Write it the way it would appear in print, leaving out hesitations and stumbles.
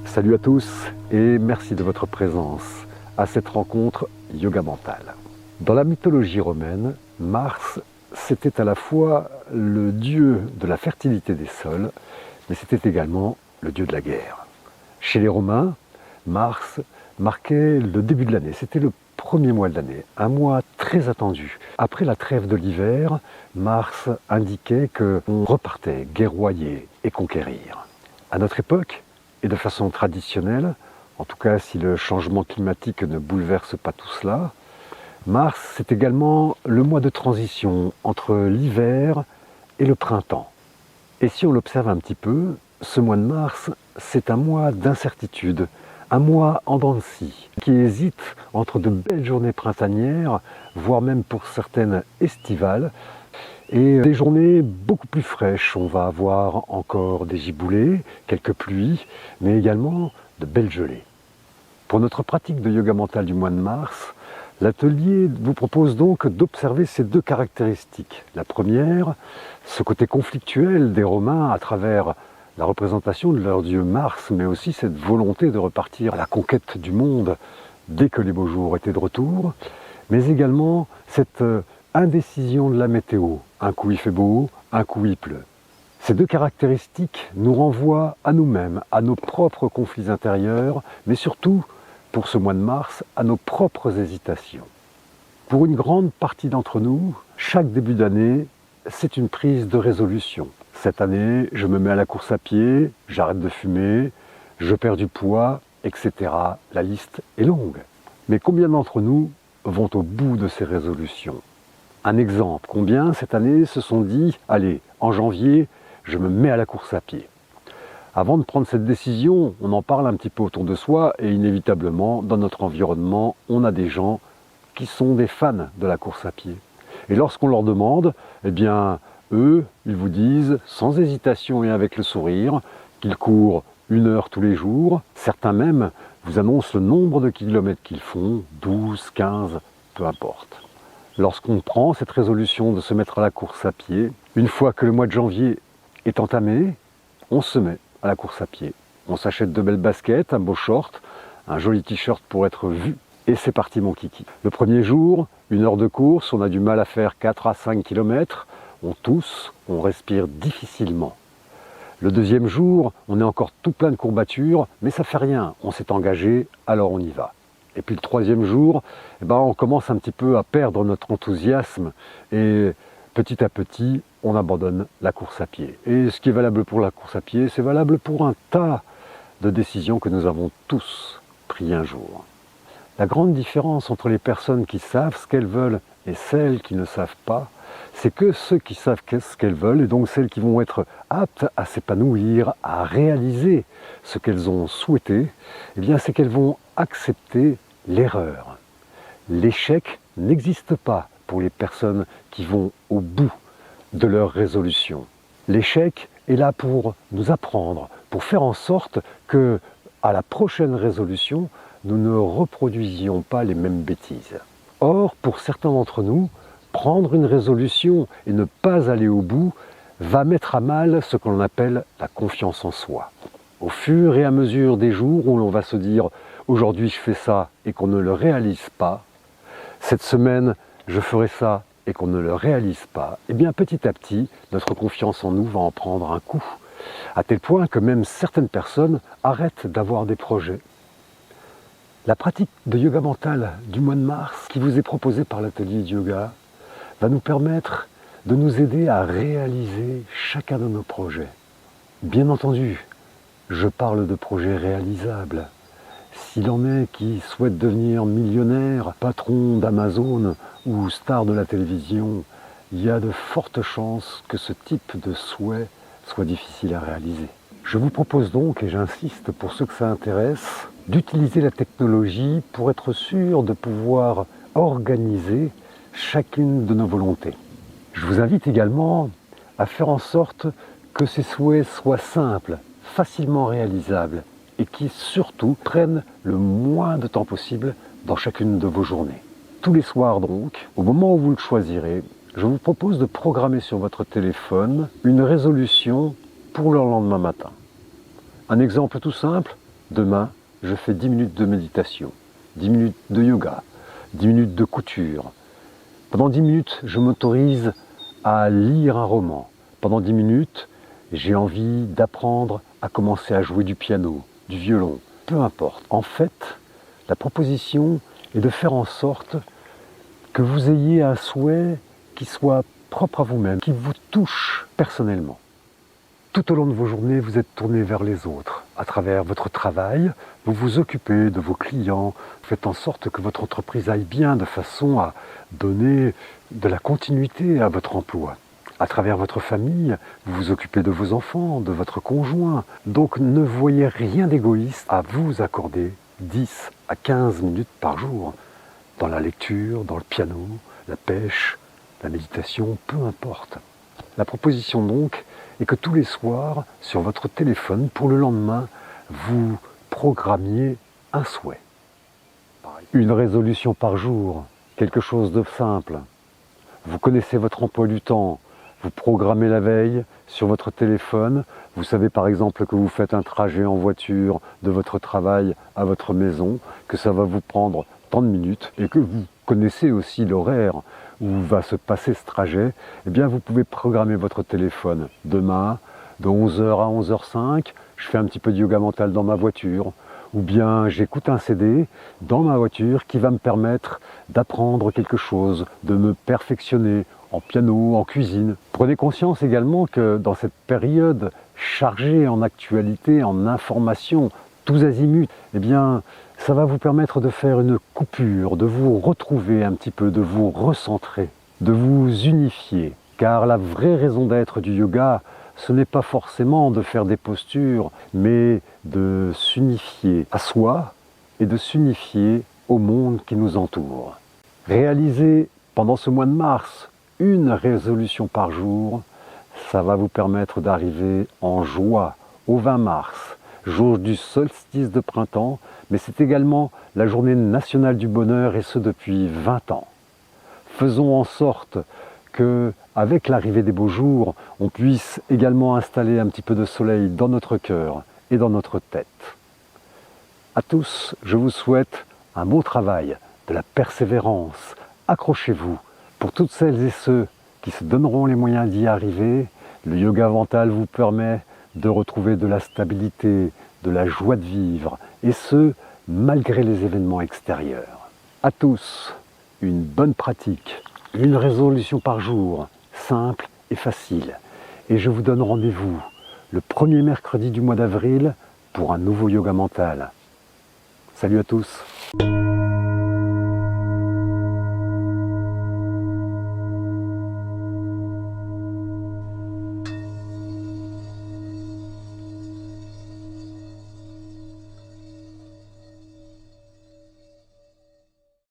Salut à tous et merci de votre présence à cette rencontre yoga mentale. Dans la mythologie romaine, Mars, c'était à la fois le dieu de la fertilité des sols, mais c'était également le dieu de la guerre. Chez les Romains, Mars marquait le début de l'année, c'était le premier mois de l'année, un mois très attendu. Après la trêve de l'hiver, Mars indiquait qu'on repartait guerroyer et conquérir. À notre époque, et de façon traditionnelle, en tout cas si le changement climatique ne bouleverse pas tout cela, Mars c'est également le mois de transition entre l'hiver et le printemps. Et si on l'observe un petit peu, ce mois de mars, c'est un mois d'incertitude, un mois en dents de scie, qui hésite entre de belles journées printanières, voire même pour certaines estivales, et des journées beaucoup plus fraîches. On va avoir encore des giboulées, quelques pluies, mais également de belles gelées. Pour notre pratique de yoga mental du mois de mars, l'atelier vous propose donc d'observer ces deux caractéristiques. La première, ce côté conflictuel des Romains à travers la représentation de leur dieu Mars, mais aussi cette volonté de repartir à la conquête du monde dès que les beaux jours étaient de retour, mais également cette indécision de la météo. Un coup il fait beau, un coup il pleut. Ces deux caractéristiques nous renvoient à nous-mêmes, à nos propres conflits intérieurs, mais surtout, pour ce mois de mars, à nos propres hésitations. Pour une grande partie d'entre nous, chaque début d'année, c'est une prise de résolution. Cette année, je me mets à la course à pied, j'arrête de fumer, je perds du poids, etc. La liste est longue. Mais combien d'entre nous vont au bout de ces résolutions ? Un exemple, combien cette année se sont dit « Allez, en janvier, je me mets à la course à pied ». Avant de prendre cette décision, on en parle un petit peu autour de soi et inévitablement, dans notre environnement, on a des gens qui sont des fans de la course à pied. Et lorsqu'on leur demande, eh bien, eux, ils vous disent, sans hésitation et avec le sourire, qu'ils courent 1 heure tous les jours. Certains même vous annoncent le nombre de kilomètres qu'ils font, 12, 15, peu importe. Lorsqu'on prend cette résolution de se mettre à la course à pied, une fois que le mois de janvier est entamé, on se met à la course à pied. On s'achète de belles baskets, un beau short, un joli t-shirt pour être vu, et c'est parti mon kiki. Le premier jour, 1 heure de course, on a du mal à faire 4 à 5 km, on tousse, on respire difficilement. Le deuxième jour, on est encore tout plein de courbatures, mais ça fait rien, on s'est engagé, alors on y va. Et puis le troisième jour, on commence un petit peu à perdre notre enthousiasme et petit à petit, on abandonne la course à pied. Et ce qui est valable pour la course à pied, c'est valable pour un tas de décisions que nous avons tous prises un jour. La grande différence entre les personnes qui savent ce qu'elles veulent et celles qui ne savent pas, c'est que ceux qui savent ce qu'elles veulent, et donc celles qui vont être aptes à s'épanouir, à réaliser ce qu'elles ont souhaité, eh bien c'est qu'elles vont accepter l'erreur. L'échec n'existe pas pour les personnes qui vont au bout de leur résolution. L'échec est là pour nous apprendre, pour faire en sorte que, à la prochaine résolution, nous ne reproduisions pas les mêmes bêtises. Or, pour certains d'entre nous, prendre une résolution et ne pas aller au bout va mettre à mal ce que l'on appelle la confiance en soi. Au fur et à mesure des jours où l'on va se dire « aujourd'hui je fais ça » et qu'on ne le réalise pas, cette semaine je ferai ça et qu'on ne le réalise pas, eh bien petit à petit, notre confiance en nous va en prendre un coup, à tel point que même certaines personnes arrêtent d'avoir des projets. La pratique de yoga mental du mois de mars, qui vous est proposée par l'atelier de yoga, va nous permettre de nous aider à réaliser chacun de nos projets. Bien entendu, je parle de projets réalisables. S'il en est qui souhaitent devenir millionnaire, patron d'Amazon ou star de la télévision, il y a de fortes chances que ce type de souhait soit difficile à réaliser. Je vous propose donc, et j'insiste pour ceux que ça intéresse, d'utiliser la technologie pour être sûr de pouvoir organiser chacune de nos volontés. Je vous invite également à faire en sorte que ces souhaits soient simples, facilement réalisables et qui surtout prennent le moins de temps possible dans chacune de vos journées. Tous les soirs donc, au moment où vous le choisirez, je vous propose de programmer sur votre téléphone une résolution pour le lendemain matin. Un exemple tout simple, demain, je fais 10 minutes de méditation, 10 minutes de yoga, 10 minutes de couture. Pendant 10 minutes, je m'autorise à lire un roman. Pendant 10 minutes, j'ai envie d'apprendre à commencer à jouer du piano, du violon, peu importe. En fait, la proposition est de faire en sorte que vous ayez un souhait qui soit propre à vous-même, qui vous touche personnellement. Tout au long de vos journées, vous êtes tourné vers les autres. À travers votre travail, vous vous occupez de vos clients, vous faites en sorte que votre entreprise aille bien de façon à donner de la continuité à votre emploi. À travers votre famille, vous vous occupez de vos enfants, de votre conjoint. Donc ne voyez rien d'égoïste à vous accorder 10 à 15 minutes par jour dans la lecture, dans le piano, la pêche, la méditation, peu importe. La proposition donc est que tous les soirs, sur votre téléphone, pour le lendemain, vous programmiez un souhait. Une résolution par jour, quelque chose de simple. Vous connaissez votre emploi du temps, vous programmez la veille sur votre téléphone. Vous savez par exemple que vous faites un trajet en voiture de votre travail à votre maison, que ça va vous prendre tant de minutes et que vous connaissez aussi l'horaire où va se passer ce trajet. Eh bien vous pouvez programmer votre téléphone. Demain, de 11h à 11h05, je fais un petit peu de yoga mental dans ma voiture. Ou bien j'écoute un CD dans ma voiture qui va me permettre d'apprendre quelque chose, de me perfectionner en piano, en cuisine. Prenez conscience également que dans cette période chargée en actualité, en informations, tous azimuts, eh bien, ça va vous permettre de faire une coupure, de vous retrouver un petit peu, de vous recentrer, de vous unifier. Car la vraie raison d'être du yoga, ce n'est pas forcément de faire des postures, mais de s'unifier à soi et de s'unifier au monde qui nous entoure. Réaliser pendant ce mois de mars une résolution par jour, ça va vous permettre d'arriver en joie au 20 mars, jour du solstice de printemps, mais c'est également la journée nationale du bonheur et ce depuis 20 ans. Faisons en sorte que, avec l'arrivée des beaux jours, on puisse également installer un petit peu de soleil dans notre cœur et dans notre tête. À tous, je vous souhaite un beau travail, de la persévérance. Accrochez-vous. Pour toutes celles et ceux qui se donneront les moyens d'y arriver, le yoga mental vous permet de retrouver de la stabilité, de la joie de vivre, et ce, malgré les événements extérieurs. À tous, une bonne pratique. Une résolution par jour, simple et facile. Et je vous donne rendez-vous le premier mercredi du mois d'avril pour un nouveau yoga mental. Salut à tous!